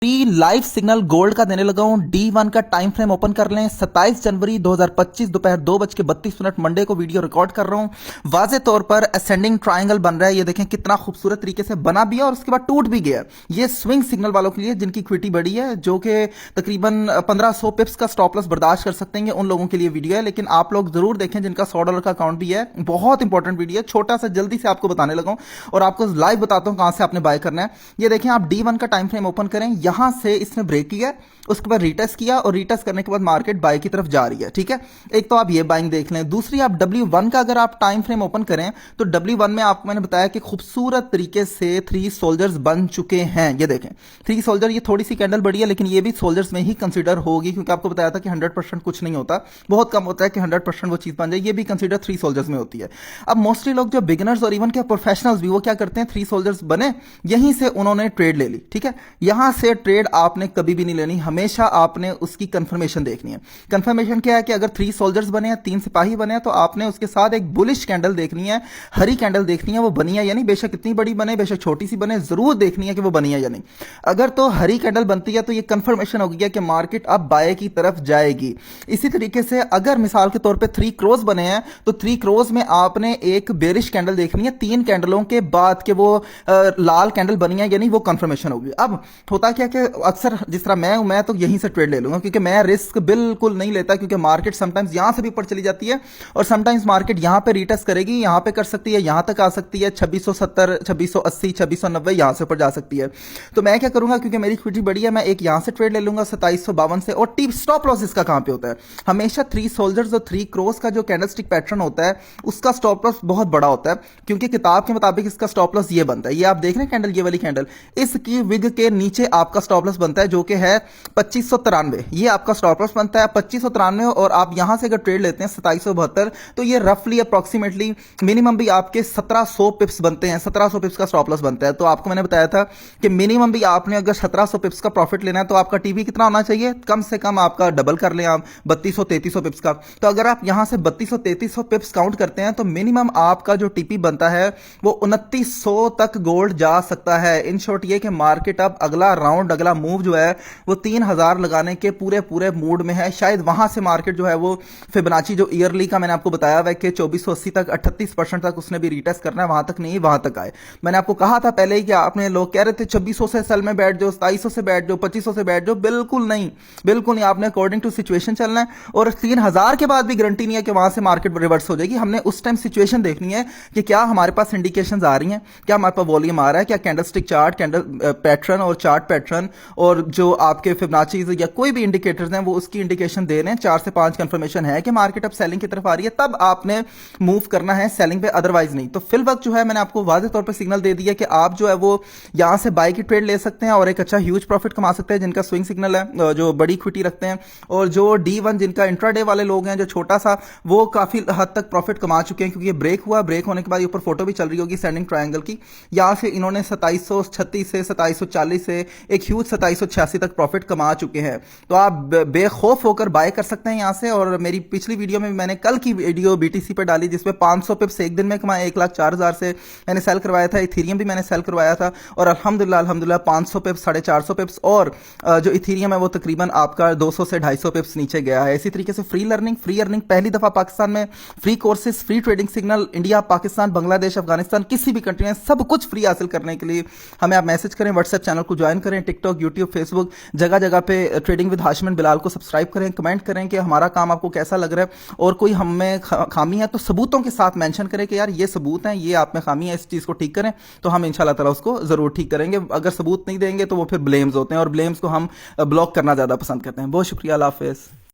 Free live signal gold का देने लगा हूं। D1 का टाइम फ्रेम ओपन कर लें। 27 जनवरी 2025 दोपहर 2:32 मंडे को वीडियो रिकॉर्ड कर रहा हूं। वाजे तौर पर असेंडिंग ट्रायंगल बन रहा है। ये देखें कितना खूबसूरत तरीके से बना भी है और उसके बाद टूट भी गया। ये स्विंग सिग्नल वालों के लिए जिनकी इक्विटी बड़ी है, जो कि तकरीबन 1500 पिप्स का स्टॉप लॉस बर्दाश्त कर सकते हैं, उन लोगों के लिए वीडियो है। लेकिन आप लोग जरूर देखें जिनका $100 का अकाउंट भी है। बहुत इंपॉर्टेंट वीडियो है, छोटा सा जल्दी से आपको बताने लगा हूं और आपको लाइव बताता हूं कहां से आपने बाय करना है। ये देखें, आप D1 का टाइम फ्रेम ओपन करें, यहां से इसने ब्रेक किया, उसके बाद रीटेस्ट किया और रीटेस्ट करने के बाद मार्केट बाय की तरफ जा रही है। ठीक है, एक तो आप ये बाइंग देख लें। दूसरी, आप W1 का अगर आप टाइम फ्रेम ओपन करें तो W1 में आपको मैंने बताया कि खूबसूरत तरीके से 3 सोल्जर्स बन चुके हैं। ये देखें 3 सोल्जर, ये थोड़ी सी कैंडल बड़ी है लेकिन ये भी सोल्जर्स में ही कंसीडर होगी, क्योंकि आपको बताया था कि 100% कुछ नहीं होता, बहुत कम होता है कि 100% वो चीज बन जाए। ये भी कंसीडर 3 सोल्जर्स में होती है। अब मोस्टली लोग जो बिगिनर्स और इवन के प्रोफेशनल्स भी, वो क्या करते हैं, 3 सोल्जर्स बने, यहीं से उन्होंने ट्रेड ले ली। ठीक है, यहां से ट्रेड आपने कभी भी नहीं लेनी, हमेशा आपने उसकी कंफर्मेशन देखनी है। कंफर्मेशन क्या है कि अगर 3 सोल्जर्स बने हैं, 3 सिपाही बने हैं, तो आपने उसके साथ एक बुलिश कैंडल देखनी है, हरी कैंडल देखनी है, वो बनी है या नहीं। बेशक इतनी बड़ी बने, बेशक छोटी सी बने, जरूर देखनी है कि वो बनी है या नहीं। अगर तो हरी कैंडल बनती है तो ये कंफर्मेशन हो गया कि मार्केट अब बाय की तरफ जाएगी। इसी तरीके से अगर मिसाल के तौर पे 3 क्रोज बने हैं तो 3 क्रोज में आपने एक बेरिश कैंडल देखनी है 3 कैंडलों के बाद के वो लाल कैंडल बनी है या नहीं, वो कंफर्मेशन होगी। अब होता क्या कि अक्सर जिस तरह मैं तो यहीं से ट्रेड ले लूंगा, क्योंकि मैं रिस्क बिल्कुल नहीं लेता, क्योंकि मार्केट समटाइम्स यहां से भी ऊपर चली जाती है और समटाइम्स मार्केट यहां पे रीटेस्ट करेगी, यहां पे कर सकती है, यहां तक आ सकती है 2670, 2680, 2690 यहां से ऊपर जा सकती है। तो मैं क्या करूंगा, क्योंकि मेरी इक्विटी बड़ी है, मैं एक यहां से ट्रेड ले लूंगा 2752 से। और टी स्टॉप लॉस इसका कहां पे होता है, हमेशा 3 सोल्जर्स और 3 क्रॉस का जो कैंडलस्टिक पैटर्न होता है उसका स्टॉप लॉस बहुत बड़ा होता है, क्योंकि किताब के मुताबिक इसका स्टॉप लॉस ये बनता है। ये आप देख रहे हैं कैंडल, ये वाली कैंडल, इसकी विग के नीचे आपका स्टॉप लॉस बनता है, जो कि है 2593। ये आपका स्टॉप लॉस बनता है 2593। और आप यहां से अगर ट्रेड लेते हैं 2772, तो ये रफली अप्रोक्सीमेटली मिनिमम भी आपके 1700 पिप्स बनते हैं, 1700 पिप्स का स्टॉप लॉस बनता है। तो आपको मैंने बताया था कि मिनिमम भी आपने अगर 1700 पिप्स का प्रॉफिट लेना है तो आपका टीवी कितना होना चाहिए, कम से कम आपका डबल कर लें आप 3200-3300 पिप्स का। तो अगर आप यहां से 3200-3300 पिप्स काउंट करते हैं तो मिनिमम आपका जो टीपी बनता है वो 2900 तक गोल्ड जा सकता है। इन शॉर्ट ये कि मार्केट अब अगला राउंड, अगला मूव जो है वो 3000 लगाने के पूरे मूड में है। शायद वहां से मार्केट जो है वो फिबोनाची जो ईयरली का मैंने आपको बताया हुआ है कि 2480 तक 38% तक उसने भी रीटेस्ट करना है, वहां तक नहीं, वहां तक आए। मैंने आपको कहा था पहले ही कि आपने लोग कह रहे थे 2600 से सेल में बैठ जाओ, 2700 से बैठ जाओ, 2500 से बैठ जाओ, बिल्कुल नहीं, बिल्कुल नहीं। आपने अकॉर्डिंग टू सिचुएशन चलना है और 3000 के बाद भी गारंटी नहीं है कि वहां से मार्केट रिवर्स हो जाएगी। हमने उस टाइम सिचुएशन देखनी है कि क्या हमारे पास इंडिकेशंस आ रही हैं, क्या हमारे पास वॉल्यूम आ रहा है, क्या कैंडलस्टिक चार्ट, कैंडल पैटर्न और चार्ट पैटर्न और जो आपके फिबोनाची या कोई भी इंडिकेटर्स हैं वो उसकी इंडिकेशन दे रहे हैं। 4 से 5 कंफर्मेशन है कि मार्केट अब सेलिंग की तरफ आ रही है, तब आपने मूव करना है सेलिंग पे, अदरवाइज नहीं। तो फिल वक्त जो है मैंने आपको वाज़ेह तौर पे सिग्नल दे दिया कि आप जो है वो यहां से बाय की ट्रेड ले सकते हैं और एक अच्छा ह्यूज प्रॉफिट कमा सकते हैं, जिनका स्विंग सिग्नल है, जो बड़ी इक्विटी रखते हैं। और जो D1 जिनका इंट्राडे वाले लोग हैं, जो छोटा सा, वो काफी हद तक प्रॉफिट कमा चुके हैं, क्योंकि ये ब्रेक हुआ, ब्रेक होने के बाद ऊपर फोटो भी चल रही होगी सेंडिंग ट्रायंगल की। यहां से इन्होंने 2736 से 2740 से एक ह्यूज 2786 तक प्रॉफिट कमा चुके हैं। तो आप बेखौफ होकर बाय कर सकते हैं यहां से। और मेरी पिछली वीडियो में मैंने कल की वीडियो BTC पे डाली जिसमें 500 पिप्स एक दिन में कमाए, 1,04,000 से मैंने सेल करवाया था। इथीरियम भी मैंने सेल करवाया था और अल्हम्दुलिल्लाह 500 पिप्स, 450 पिप्स, और जो इथीरियम है वो तकरीबन आपका 200 से 250 पिप्स नीचे गया है। इसी तरीके से फ्री अर्निंग पहली दफा पाकिस्तान में, free courses, free trading signal, India, Pakistan, Bangladesh, Afghanistan, किसी भी कंट्री में सब कुछ फ्री हासिल करने के लिए हमें आप मैसेज करें, व्हाट्सएप चैनल को ज्वाइन करें, टिकटॉक, यूट्यूब, फेसबुक, जगह जगह पे trading with Hashim and Bilal को सब्सक्राइब करें, कमेंट करें कि हमारा काम आपको कैसा लग रहा है और कोई हमें खामी है तो सबूतों के साथ मेंशन करें कि यार ये सबूत हैं, ये आप में खामी है, इस चीज को ठीक करें, तो हम इंशाल्लाह ताला उसको जरूर ठीक करेंगे। अगर सबूत नहीं देंगे तो वो फिर ब्लेम्स होते हैं और ब्लेम्स को हम ब्लॉक करना ज्यादा पसंद करते हैं। बहुत शुक्रिया, अल्लाह हाफिज़।